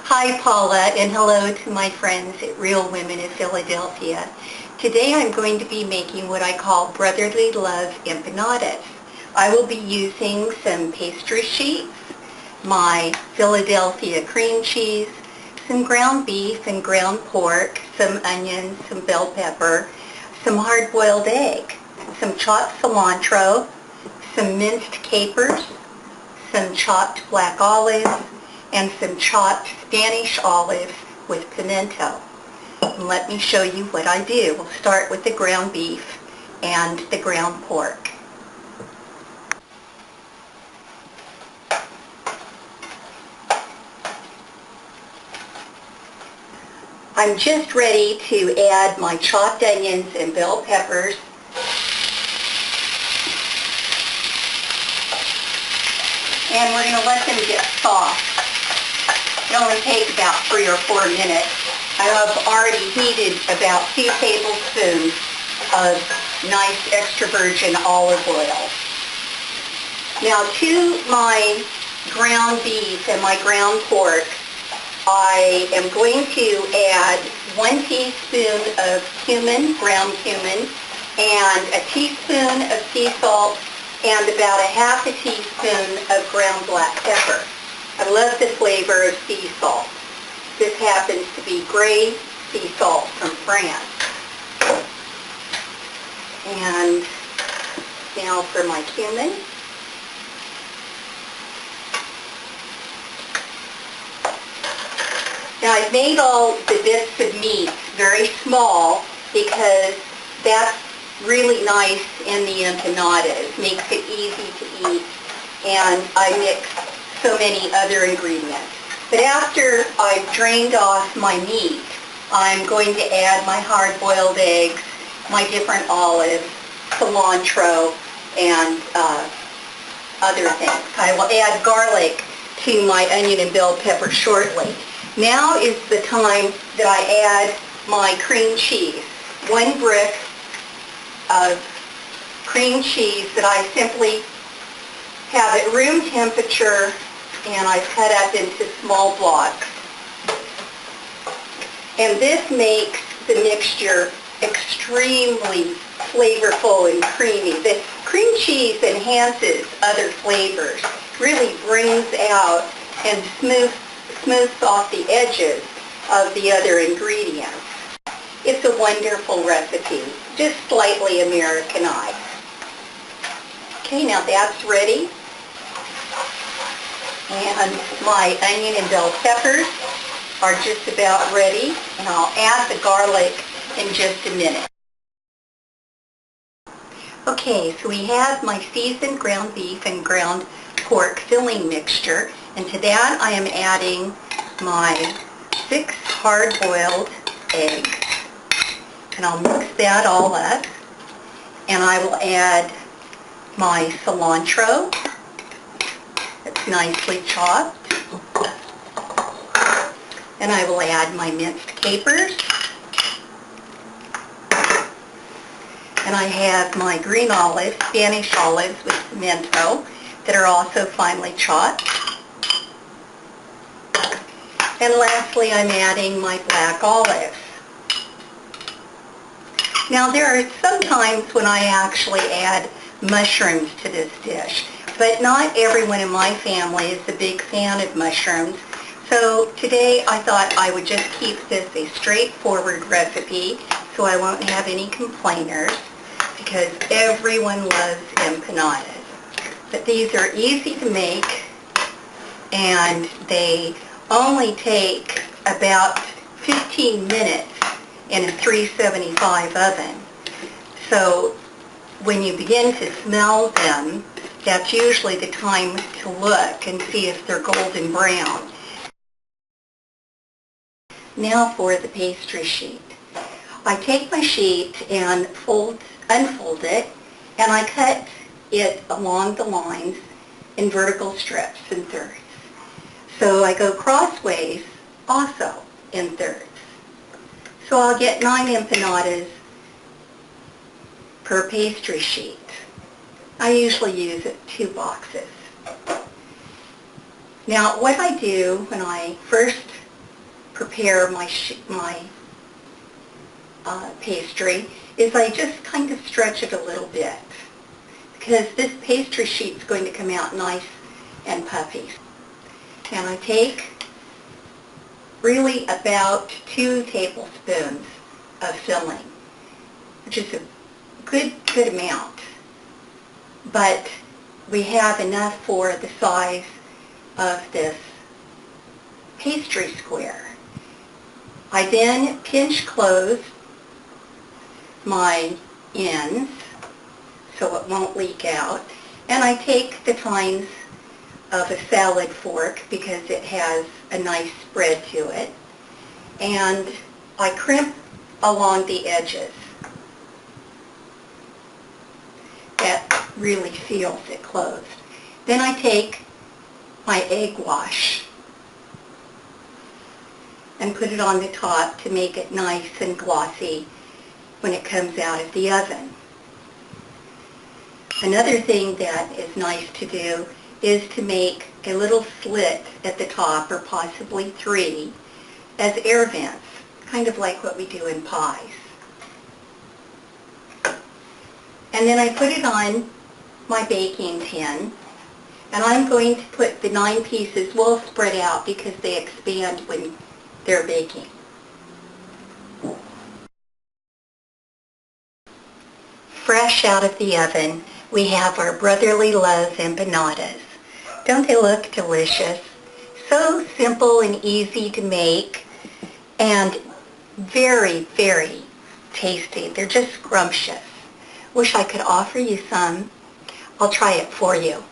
Hi Paula, and hello to my friends at Real Women in Philadelphia. Today I'm going to be making what I call Brotherly Love Empanadas. I will be using some pastry sheets, my Philadelphia cream cheese, some ground beef and ground pork, some onions, some bell pepper, some hard-boiled egg, some chopped cilantro, some minced capers, some chopped black olives, and some chopped Spanish olives with pimento. And let me show you what I do. We'll start with the ground beef and the ground pork. I'm just ready to add my chopped onions and bell peppers. And we're going to let them get soft. It only takes about 3 or 4 minutes. I have already heated about 2 tablespoons of nice extra virgin olive oil. Now to my ground beef and my ground pork, I am going to add 1 teaspoon of cumin, ground cumin, and a teaspoon of sea salt, and about a half a teaspoon of ground black pepper. I love the flavor of sea salt. This happens to be gray sea salt from France. And now for my cumin. Now I've made all the bits of meat very small because that's really nice in the empanadas, makes it easy to eat, and I mix so many other ingredients. But after I've drained off my meat, I'm going to add my hard-boiled eggs, my different olives, cilantro, and other things. I will add garlic to my onion and bell pepper shortly. Now is the time that I add my cream cheese. 1 brick of cream cheese that I simply have at room temperature, and I cut up into small blocks. And this makes the mixture extremely flavorful and creamy. The cream cheese enhances other flavors, really brings out and smooths off the edges of the other ingredients. It's a wonderful recipe, just slightly Americanized. Okay, now that's ready. And my onion and bell peppers are just about ready, and I'll add the garlic in just a minute. Okay, so we have my seasoned ground beef and ground pork filling mixture, and to that I am adding my 6 hard-boiled eggs, and I'll mix that all up, and I will add my cilantro. It's nicely chopped. And I will add my minced capers. And I have my green olives, Spanish olives with pimento, that are also finely chopped. And lastly, I'm adding my black olives. Now there are some times when I actually add mushrooms to this dish, but not everyone in my family is a big fan of mushrooms. So today I thought I would just keep this a straightforward recipe so I won't have any complainers, because everyone loves empanadas. But these are easy to make, and they only take about 15 minutes in a 375 oven. So when you begin to smell them, that's usually the time to look and see if they're golden brown. Now for the pastry sheet. I take my sheet and unfold it, and I cut it along the lines in vertical strips and thirds. So I go crossways also in thirds. So I'll get 9 empanadas per pastry sheet. I usually use 2 boxes. Now what I do when I first prepare my pastry is I just kind of stretch it a little bit, because this pastry sheet's going to come out nice and puffy. And I take really about 2 tablespoons of filling, which is a good amount, but we have enough for the size of this pastry square. I then pinch close my ends so it won't leak out, and I take the tines of a salad fork because it has a nice spread to it, and I crimp along the edges. That really seals it closed. Then I take my egg wash and put it on the top to make it nice and glossy when it comes out of the oven. Another thing that is nice to do is to make a little slit at the top, or possibly 3, as air vents, kind of like what we do in pies. And then I put it on my baking tin, and I'm going to put the 9 pieces well spread out because they expand when they're baking. Fresh out of the oven, we have our Brotherly Love empanadas. Don't they look delicious? So simple and easy to make, and very, very tasty. They're just scrumptious. Wish I could offer you some. I'll try it for you.